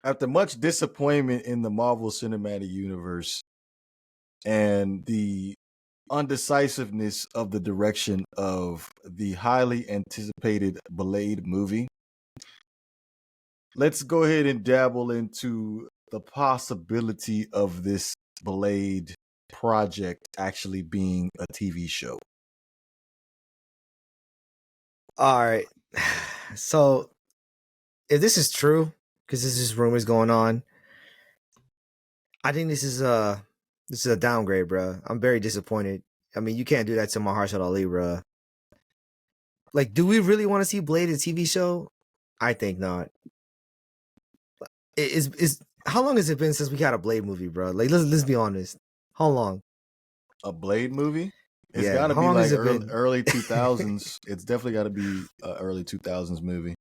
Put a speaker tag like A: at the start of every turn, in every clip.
A: after much disappointment in the Marvel Cinematic Universe and the undecisiveness of the direction of the highly anticipated Blade movie, let's go ahead and dabble into the possibility of this Blade project actually being a TV show.
B: All right. So if this is true, because this is rumors going on, I think this is a downgrade, bro. I'm very disappointed. I mean, you can't do that to Mahershala Ali, bro. Like, do we really want to see Blade a TV show? I think not. Is how long has it been since we got a Blade movie, bro? Like, let's be honest. How long?
A: A Blade movie? It's
B: Yeah,
A: got to
B: how
A: be
B: long
A: like
B: has it been?
A: early 2000s. It's definitely got to be an early 2000s movie.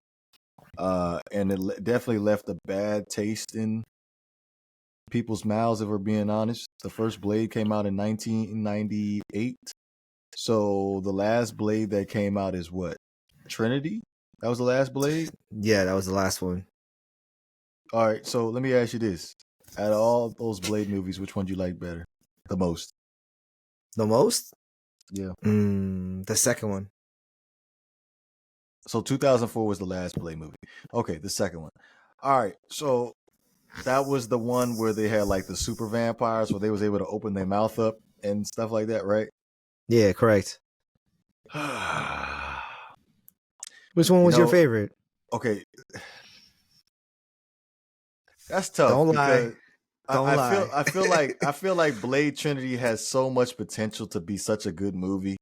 A: And it definitely left a bad taste in people's mouths, if we're being honest. The first Blade came out in 1998. So the last Blade that came out is what? Trinity? That was the last Blade?
B: Yeah, that was the last one.
A: All right, so let me ask you this. Out of all those Blade movies, which one do you like better? The most?
B: The most?
A: Yeah.
B: The second one.
A: So 2004 was the last Blade movie. Okay, the second one. All right, so that was the one where they had like the super vampires where they was able to open their mouth up and stuff like that, right?
B: Yeah, correct. Which one was your favorite?
A: Okay. That's tough.
B: Don't lie.
A: I feel like Blade Trinity has so much potential to be such a good movie.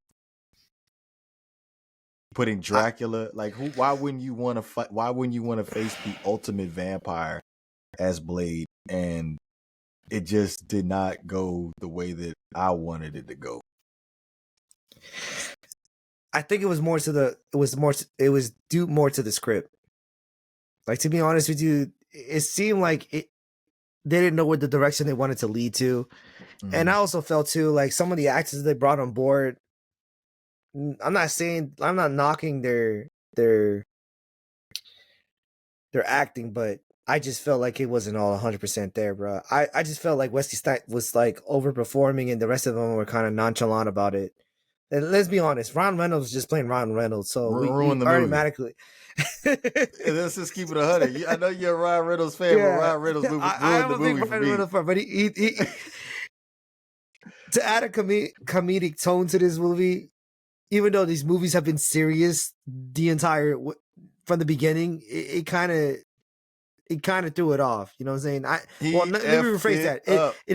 A: Putting Dracula, why wouldn't you want to fight? Why wouldn't you want to face the ultimate vampire as Blade? And it just did not go the way that I wanted it to go.
B: I think it was due more to the script. Like, to be honest with you, it seemed like they didn't know what the direction they wanted to lead to. Mm-hmm. And I also felt too, like, some of the actors they brought on board, I'm not knocking their acting, but I just felt like it wasn't all 100% there, bro. I just felt like Wesley Snipes was like overperforming and the rest of them were kind of nonchalant about it. And let's be honest, Ron Reynolds was just playing Ron Reynolds, so we automatically.
A: Let's just keep it 100. I know you're a Ryan Reynolds fan, but Ryan Reynolds ruined the movie for me.
B: But he to add a comedic tone to this movie, even though these movies have been serious the entire from the beginning, it kind of threw it off. You know what I'm saying? Let me rephrase that. He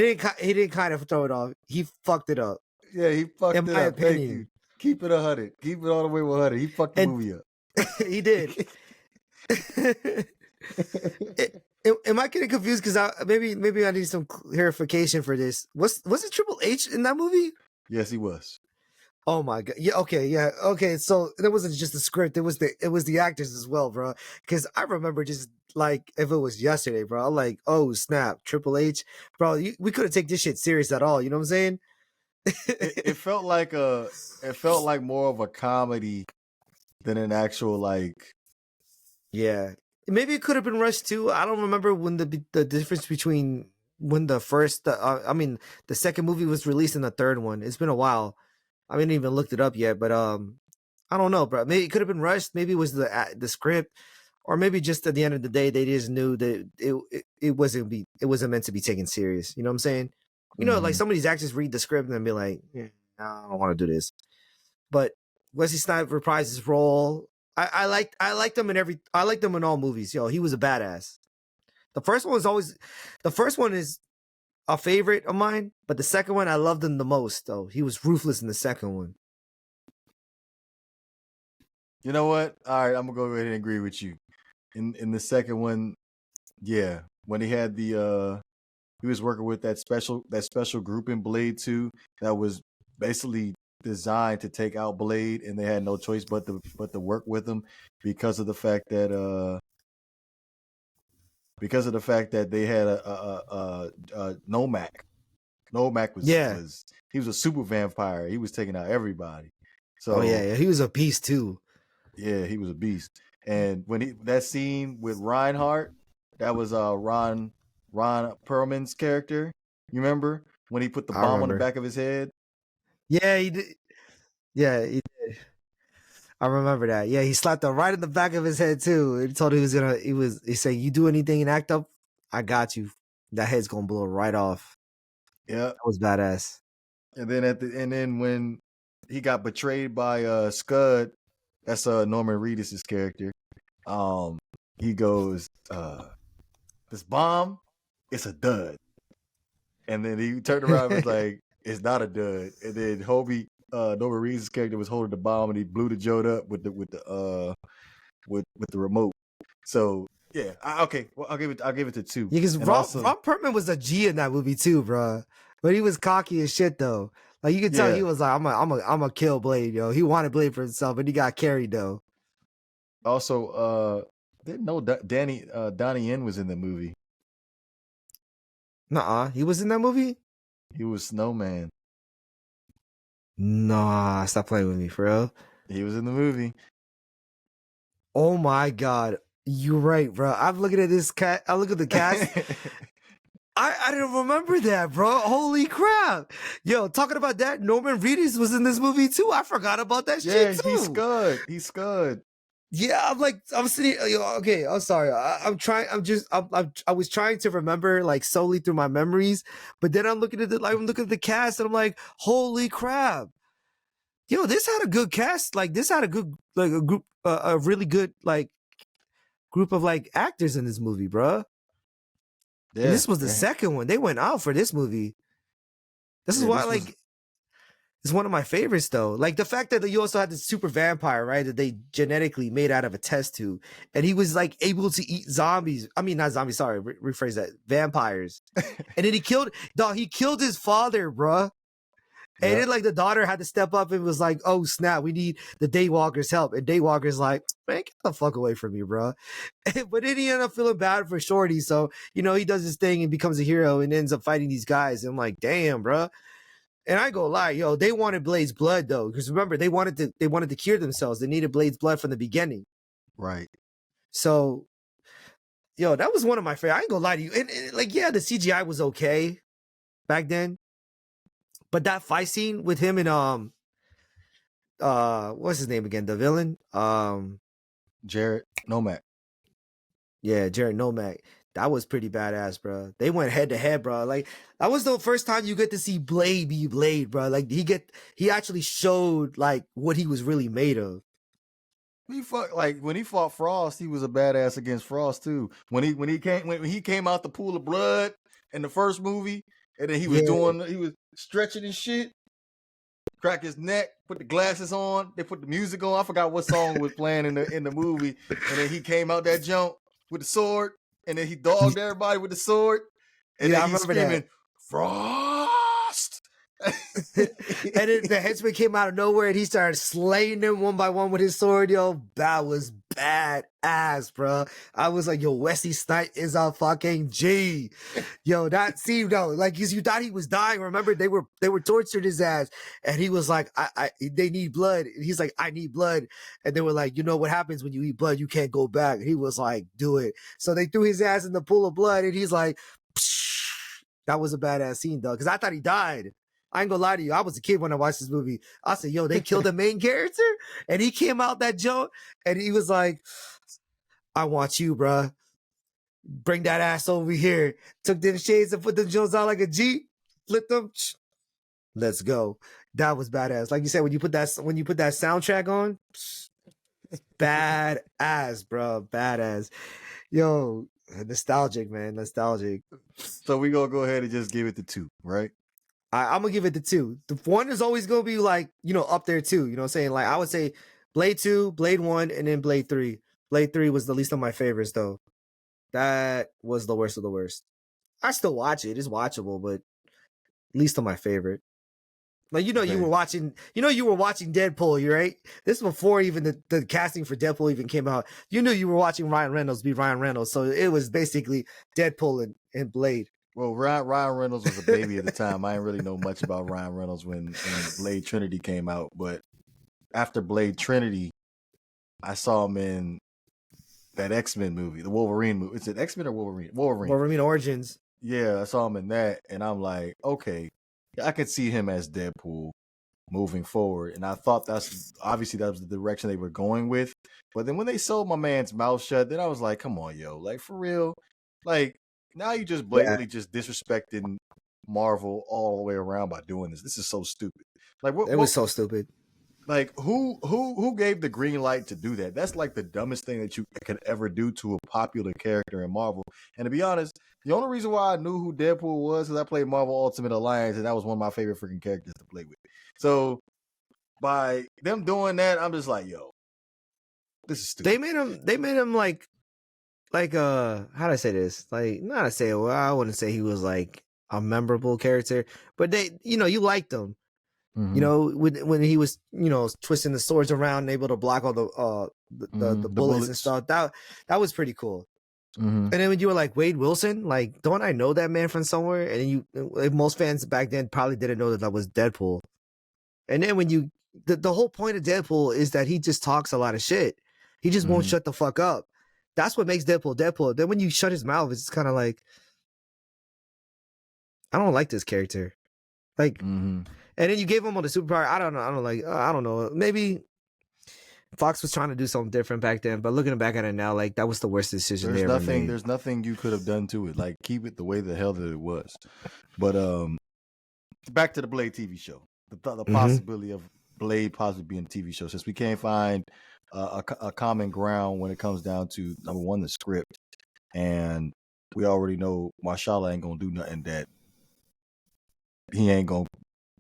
B: didn't kind of throw it off. He fucked it up.
A: Yeah, he fucked it up. In my opinion. Thank you. Keep it 100. Keep it all the way 100. He fucked the movie up.
B: He did. Am I getting confused? Because maybe I need some clarification for this. Was it Triple H in that movie?
A: Yes, he was.
B: Oh my god! Yeah, okay. So it wasn't just the script; it was the actors as well, bro. Because I remember just like if it was yesterday, bro. I'm like, oh snap, Triple H, bro. We couldn't take this shit serious at all. You know what I'm saying?
A: it felt like more of a comedy than an actual like.
B: Yeah, maybe it could have been rushed too. I don't remember when the difference between when the second movie was released and the third one. It's been a while. I haven't even looked it up yet, but I don't know, bro. Maybe it could have been rushed. Maybe it was the script, or maybe just at the end of the day they just knew that it wasn't meant to be taken serious. You know what I'm saying? You know, like some of these actors read the script and be like, I don't want to do this. But Wesley Snipes reprised his role. I liked him in all movies. Yo, he was a badass. The first one is a favorite of mine, but the second one I loved him the most. Though he was ruthless in the second one.
A: You know what? All right, I'm gonna go ahead and agree with you. In the second one, yeah, when he had he was working with that special group in Blade 2 that was basically designed to take out Blade, and they had no choice but to work with him because of the fact that they had a Nomak. Nomak was he was a super vampire. He was taking out everybody. So
B: he was a beast too.
A: Yeah, he was a beast. And when that scene with Reinhardt, That was Ron Perlman's character. You remember when he put the
B: I
A: bomb on the
B: remember.
A: back of his head?
B: Yeah, he did. Yeah, I remember that. Yeah, he slapped him right in the back of his head too. He told him he was gonna. He said, "You do anything and act up, I got you. That head's gonna blow right off."
A: Yeah.
B: That was badass.
A: And then when he got betrayed by Scud, that's Norman Reedus's character. Um, he goes, "This bomb, it's a dud." And then he turned around and was like, "It's not a dud." And then Hobie, Norman Reedus' character was holding the bomb, and he blew the joint up with the remote. So yeah, okay. Well, I'll give it to 2.
B: Yeah, because
A: And also,
B: Ron Perlman was a G in that movie too, bro. But he was cocky as shit though. Like you could tell he
A: yeah,
B: was like, I'm a kill Blade, yo. He wanted Blade for himself, but he got carried though.
A: didn't know Donnie Yen was in the movie.
B: Nuh-uh. He was in that movie?
A: He was Snowman.
B: Nah, stop playing with me, for real.
A: He was in the movie.
B: Oh my god. You're right, bro. I'm looking at this cat. I look at the cast. I didn't remember that, bro. Holy crap. Yo, talking about that, Norman Reedus was in this movie too. I forgot about that
A: Yeah,
B: shit too.
A: He's Scud.
B: Yeah, I'm sitting. Okay, I'm sorry. I'm trying. I was trying to remember like solely through my memories, but then I'm looking at the cast, and I'm like, holy crap! Yo, this had a good cast. Like this had a good a group, a really good group of actors in this movie, bro.
A: Yeah,
B: And this was the second one. They went out for this movie. This is why it's one of my favorites though. Like the fact that you also had the super vampire, right? That they genetically made out of a test tube. And he was able to eat zombies. I mean, not zombies, sorry, rephrase that. Vampires. And then he killed his father, bruh. And
A: yeah.
B: then the daughter had to step up and was like, oh snap, we need the Daywalker's help. And Daywalker's like, man, get the fuck away from me, bro. But then he ended up feeling bad for Shorty. So, he does his thing and becomes a hero and ends up fighting these guys. And I'm like, damn, bro. And I ain't gonna lie, yo, they wanted Blade's blood though, because remember they wanted to cure themselves. They needed Blade's blood from the beginning.
A: Right.
B: So, yo, that was one of my favorite. I ain't gonna lie to you. And yeah, the CGI was okay back then, but that fight scene with him and what's his name again? The villain,
A: Jared Nomak.
B: Yeah, Jared Nomak. That was pretty badass, bro. They went head to head, bro. Like that was the first time you get to see Blade be Blade, bro. Like he actually showed what he was really made of.
A: When he fought Frost, he was a badass against Frost too. When he came out the pool of blood in the first movie, and then he was stretching and shit, crack his neck, put the glasses on, they put the music on. I forgot what song was playing in the movie, and then he came out that jump with the sword, and then he dogged everybody with the sword, and then he's screaming, "Frost!"
B: And then the henchman came out of nowhere and he started slaying them one by one with his sword. Yo, that was badass, bro. I was like, yo, Wesley Snipes is a fucking G. Yo, that scene though, cause you thought he was dying. Remember, they were torturing his ass, and he was like, they need blood. And he's like, I need blood. And they were like, you know what happens when you eat blood? You can't go back. And he was like, do it. So they threw his ass in the pool of blood, and he's like, psh. That was a badass scene though, because I thought he died. I ain't gonna lie to you. I was a kid when I watched this movie. I said, yo, they killed the main character? And he came out that joke and he was like, I want you, bruh. Bring that ass over here. Took them shades and put them jones out like a G. Flipped them. Let's go. That was badass. Like you said, when you put that soundtrack on, badass, bro. Badass. Yo, nostalgic, man. Nostalgic.
A: So we gonna go ahead and just give it the 2, right?
B: I'm gonna give it the 2. The 1 is always gonna be up there too. You know what I'm saying? I would say Blade 2, Blade 1, and then Blade 3. Blade 3 was the least of my favorites though. That was the worst of the worst. I still watch it. It's watchable, but least of my favorite. You were watching Deadpool, you right? This is before even the casting for Deadpool even came out. You knew you were watching Ryan Reynolds be Ryan Reynolds. So it was basically Deadpool and Blade.
A: Well, Ryan Reynolds was a baby at the time. I didn't really know much about Ryan Reynolds when Blade Trinity came out. But after Blade Trinity, I saw him in that X-Men movie, the Wolverine movie. Is it X-Men or Wolverine?
B: Wolverine Origins.
A: Yeah, I saw him in that, and I'm like, okay, I could see him as Deadpool moving forward. And I thought that was the direction they were going with. But then when they sold my man's mouth shut, then I was like, come on, yo, like for real, like now you just blatantly just disrespecting Marvel all the way around by doing this. This is so stupid. Like
B: It was so stupid.
A: Like who gave the green light to do that? That's like the dumbest thing that you could ever do to a popular character in Marvel. And to be honest, the only reason why I knew who Deadpool was is I played Marvel Ultimate Alliance, and that was one of my favorite freaking characters to play with. So by them doing that, I'm just like, yo, this is stupid.
B: They made him like how do I say this? Like, not to say, well, I wouldn't say he was like a memorable character, but you liked him.
A: Mm-hmm.
B: You know, when he was, twisting the swords around and able to block all the bullets and stuff. That was pretty cool.
A: Mm-hmm.
B: And then when you were like, Wade Wilson, like, don't I know that man from somewhere? And most fans back then probably didn't know that was Deadpool. And then when the whole point of Deadpool is that he just talks a lot of shit. He just won't shut the fuck up. That's what makes Deadpool Deadpool. Then when you shut his mouth, it's kind of like, I don't like this character. Like, and then you gave him all the superpower. I don't know. Maybe Fox was trying to do something different back then, but looking back at it now, like, that was the worst decision they ever made.
A: There's nothing you could have done to it. Like, keep it the way the hell that it was. But back to the Blade TV show. The possibility of Blade possibly being a TV show, since we can't find a common ground when it comes down to, number one, the script, and we already know Mahershala ain't gonna do nothing that he ain't gonna.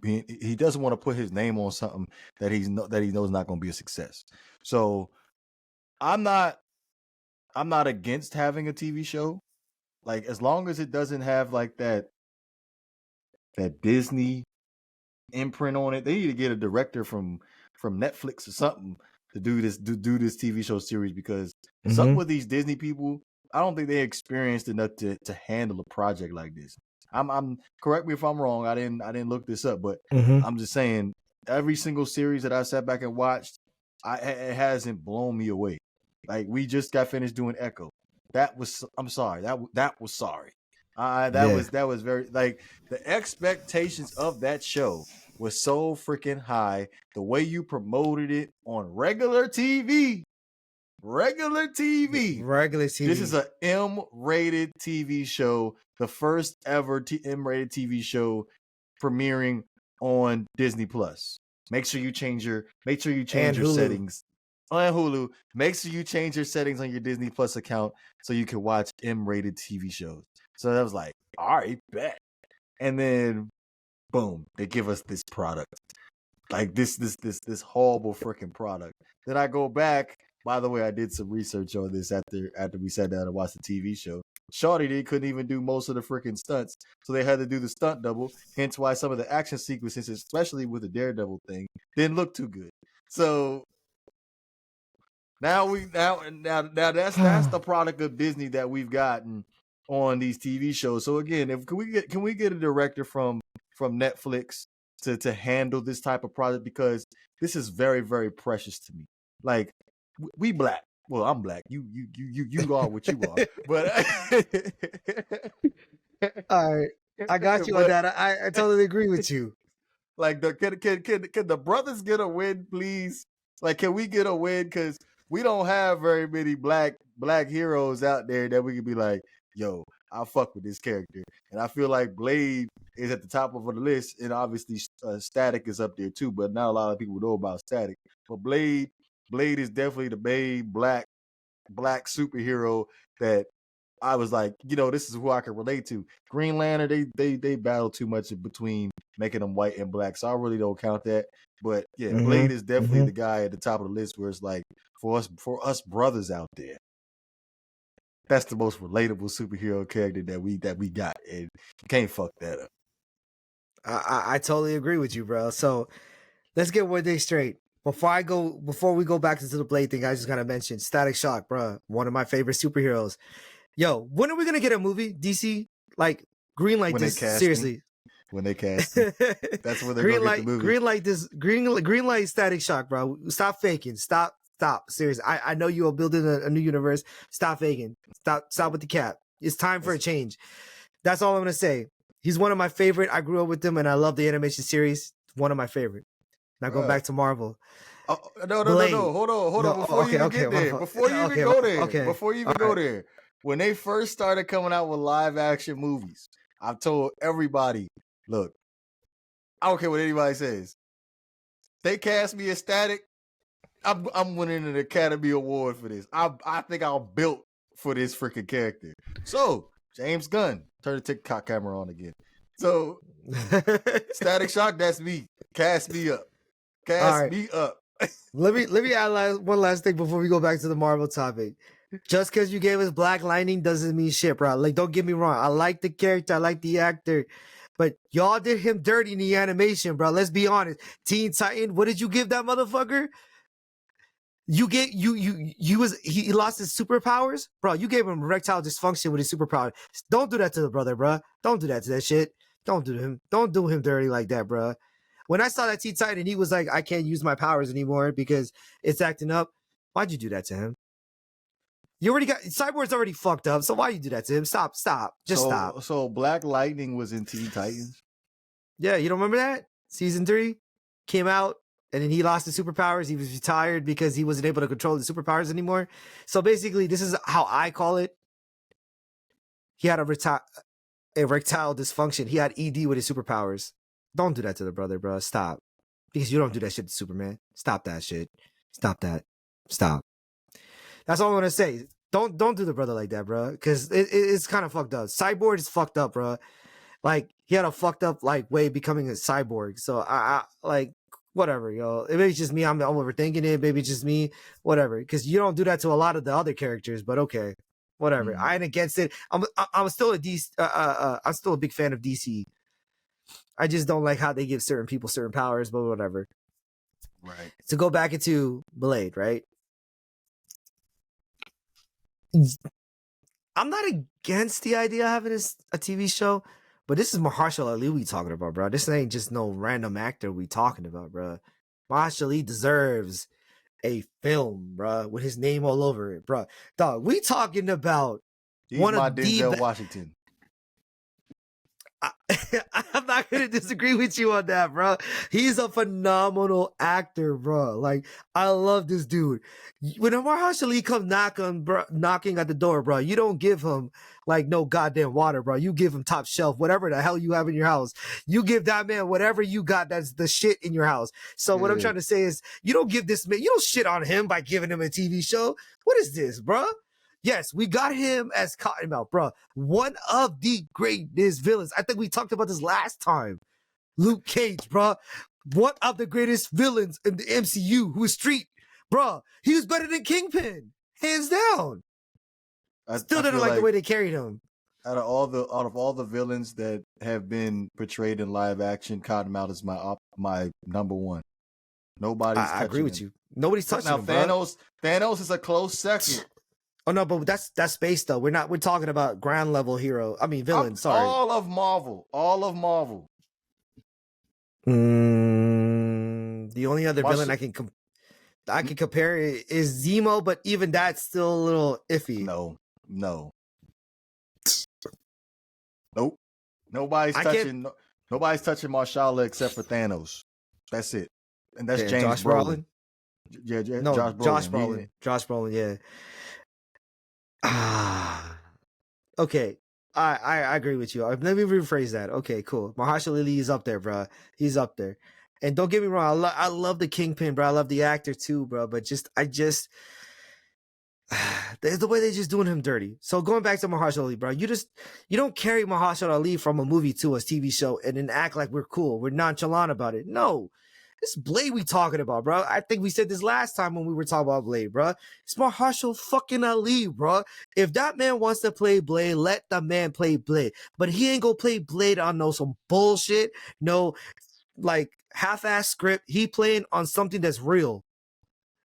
A: He doesn't want to put his name on something that he knows not gonna be a success. So I'm not against having a TV show, like as long as it doesn't have like that Disney imprint on it. They need to get a director from Netflix or something to do this TV show series, because some with these Disney people, I don't think they experienced enough to handle a project like this. I'm correct me if I'm wrong. I didn't look this up, but I'm just saying every single series that I sat back and watched, it hasn't blown me away. Like, we just got finished doing Echo. I'm sorry. That was sorry. That was very, like, the expectations of that show was so freaking high. The way you promoted it on regular TV. This is a M-rated TV show, the first ever M-rated TV show premiering on Disney Plus. Make sure you change your settings on Hulu. Make sure you change your settings on your Disney Plus account so you can watch M-rated TV shows. So that was like, all right, bet. And then boom, they give us this product. Like this horrible freaking product. Then I go back. By the way, I did some research on this after we sat down and watched the TV show. Shorty, they couldn't even do most of the freaking stunts, so they had to do the stunt double. Hence why some of the action sequences, especially with the Daredevil thing, didn't look too good. So now that's the product of Disney that we've gotten on these TV shows. So again, can we get a director from Netflix to handle this type of project, because this is very, very precious to me. Like, we black. Well, I'm black. You are what you are. But
B: all right, I got you on that. I totally agree with you.
A: Like, can the brothers get a win, please? Like, can we get a win? Because we don't have very many black heroes out there that we can be like, yo, I fuck with this character. And I feel like Blade is at the top of the list, and obviously Static is up there too, but not a lot of people know about Static. But Blade is definitely the main black superhero that I was like, this is who I can relate to. Green Lantern, they battle too much in between making them white and black, so I really don't count that. But yeah, Blade is definitely the guy at the top of the list, where it's like, for us brothers out there, that's the most relatable superhero character that we got, and you can't fuck that up.
B: I totally agree with you, bro. So let's get one thing straight. Before we go back into the Blade thing, I just gotta mention Static Shock, bro. One of my favorite superheroes. Yo, when are we gonna get a movie? DC, like, greenlight this seriously.
A: When they cast, that's when they're gonna get the movie.
B: Greenlight Static Shock, bro. Stop faking. Stop Stop. Seriously. I know you are building a new universe. Stop faking. Stop with the cap. It's time for a change. That's all I'm gonna say. He's one of my favorite. I grew up with him, and I love the animation series. One of my favorite. Now going back to Marvel.
A: Oh, no.
B: Blade.
A: Hold on.
B: No,
A: Before you even get there, before you even go there, when they first started coming out with live action movies, I've told everybody, look, I don't care what anybody says. They cast me as Static. I'm winning an Academy Award for this. I think I'm built for this freaking character. So James Gunn, turn the TikTok camera on again. So Static Shock, that's me. Cast me up. Me up.
B: Let me add one last thing before we go back to the Marvel topic. Just because you gave us Black Lightning doesn't mean shit, bro. Like, don't get me wrong. I like the character. I like the actor. But y'all did him dirty in the animation, bro. Let's be honest. Teen Titan, what did you give that motherfucker? You get he lost his superpowers, bro. You gave him erectile dysfunction with his superpower. Don't do that to the brother, bro. Don't do that to that shit. Don't do him dirty like that, bro. When I saw that Teen Titan, he was like, I can't use my powers anymore because it's acting up. Why'd you do that to him? You already got Cyborg's already fucked up, so why you do that to him? Stop. Stop.
A: So Black Lightning was in Teen Titans?
B: Yeah, you don't remember that? Season 3 came out, and then he lost his superpowers. He was retired because he wasn't able to control the superpowers anymore. So basically, this is how I call it. He had erectile dysfunction. He had ED with his superpowers. Don't do that to the brother, bro. Stop. Because you don't do that shit to Superman. Stop that shit. Stop that. Stop. That's all I'm gonna say. Don't do the brother like that, bro. Because it's kind of fucked up. Cyborg is fucked up, bro. Like, he had a fucked up like way becoming a cyborg. So I like, whatever, yo. Maybe it's just me. I'm overthinking it. Maybe it's just me. Whatever. Because you don't do that to a lot of the other characters. But okay, whatever. I ain't against it. I'm still a DC. I'm still a big fan of DC. I just don't like how they give certain people certain powers, but whatever.
A: Right.
B: To go back into Blade, right? I'm not against the idea of having a TV show, but this is Mahershala Ali we talking about, bro. This ain't just no random actor we talking about, bro. Mahershala Ali deserves a film, bro, with his name all over it, bro. Dog, we talking about
A: He's one of Denzel Washington.
B: I'm not gonna disagree with you on that, bro. He's a phenomenal actor, bro. Like, I love this dude. When Mahershala Ali comes knocking at the door, bro, you don't give him like no goddamn water, bro. You give him top shelf, whatever the hell you have in your house. You give that man whatever you got that's the shit in your house. So what I'm trying to say is, you don't give this man, you don't shit on him by giving him a TV show. What is this, bro? Yes, we got him as Cottonmouth, bro. One of the greatest villains. I think we talked about this last time. Luke Cage, bro. One of the greatest villains in the MCU who is street. Bro, he was better than Kingpin. Hands down. Still didn't like the way they carried him.
A: Out of all the villains that have been portrayed in live action, Cottonmouth is my number one. I
B: agree with you. Nobody's touching him,
A: Thanos is a close second.
B: Oh no, but that's space though. We're talking about ground level hero. I mean villain. Sorry.
A: All of Marvel.
B: The only other villain I can compare is Zemo, but even that's still a little iffy.
A: No. Nope. Nobody's touching Mahershala except for Thanos. That's it. And that's James
B: Josh Brolin.
A: Yeah,
B: no,
A: Josh Brolin.
B: Josh Brolin, yeah. Okay. I agree with you. Let me rephrase that. Okay, cool. Mahershala Ali is up there, bro. He's up there. And don't get me wrong, I love the Kingpin, bro. I love the actor too, bro. But the way they're just doing him dirty. So going back to Mahershala Ali, bro, you don't carry Mahershala Ali from a movie to a TV show and then act like we're cool. We're nonchalant about it. No. This Blade we talking about, bro. I think we said this last time when we were talking about Blade, bro. It's Mahershala fucking Ali, bro. If that man wants to play Blade, let the man play Blade. But he ain't gonna play Blade on some bullshit, no like half-ass script. He playing on something that's real.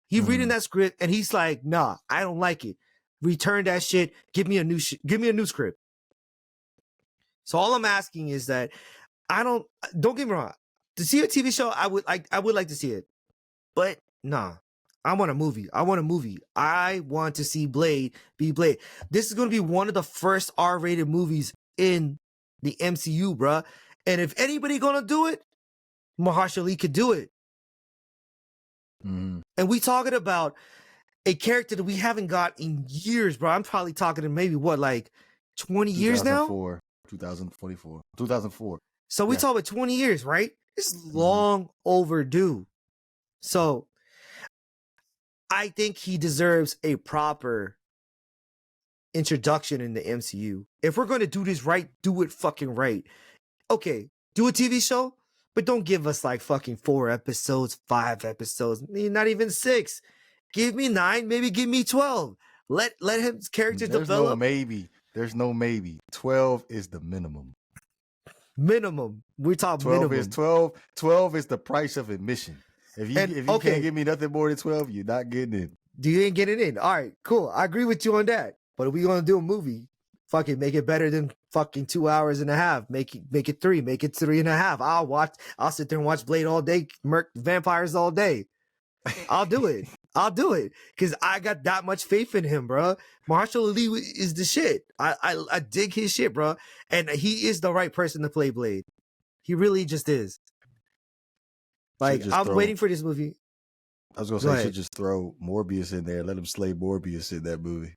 B: He reading that script and he's like, nah, I don't like it. Return that shit. Give me a new script. So all I'm asking is that don't get me wrong. To see a TV show, I would like to see it. But nah, I want a movie. I want a movie. I want to see Blade be Blade. This is going to be one of the first R-rated movies in the MCU, bruh. And if anybody going to do it, Mahershala could do it.
A: Mm-hmm.
B: And we talking about a character that we haven't got in years, bro. I'm probably talking to maybe what, like 20 years now?
A: 2044. 2004.
B: So we talk about 20 years, right? It's long overdue. So I think he deserves a proper introduction in the MCU. If we're going to do this right, do it fucking right. Okay, do a TV show, but don't give us like fucking 4 episodes, 5 episodes, not even 6. Give me 9, maybe give me 12. Let his character
A: There's
B: develop.
A: No maybe. There's no maybe. 12 is the minimum.
B: Minimum. We're talking
A: 12
B: minimum.
A: is 12 is the price of admission. If you can't give me nothing more than 12, you're not getting in.
B: You ain't getting in. All right, cool. I agree with you on that. But if we gonna do a movie, fuck it, make it better than fucking 2 hours and a half. Make it 3, make it 3.5. I'll sit there and watch Blade all day, murk vampires all day. I'll do it. I'll do it. Cause I got that much faith in him, bro. Mahershala Ali is the shit. I dig his shit, bro. And he is the right person to play Blade. He really just is. Like, I'm waiting for this movie.
A: I was gonna say, should just throw Morbius in there. Let him slay Morbius in that movie.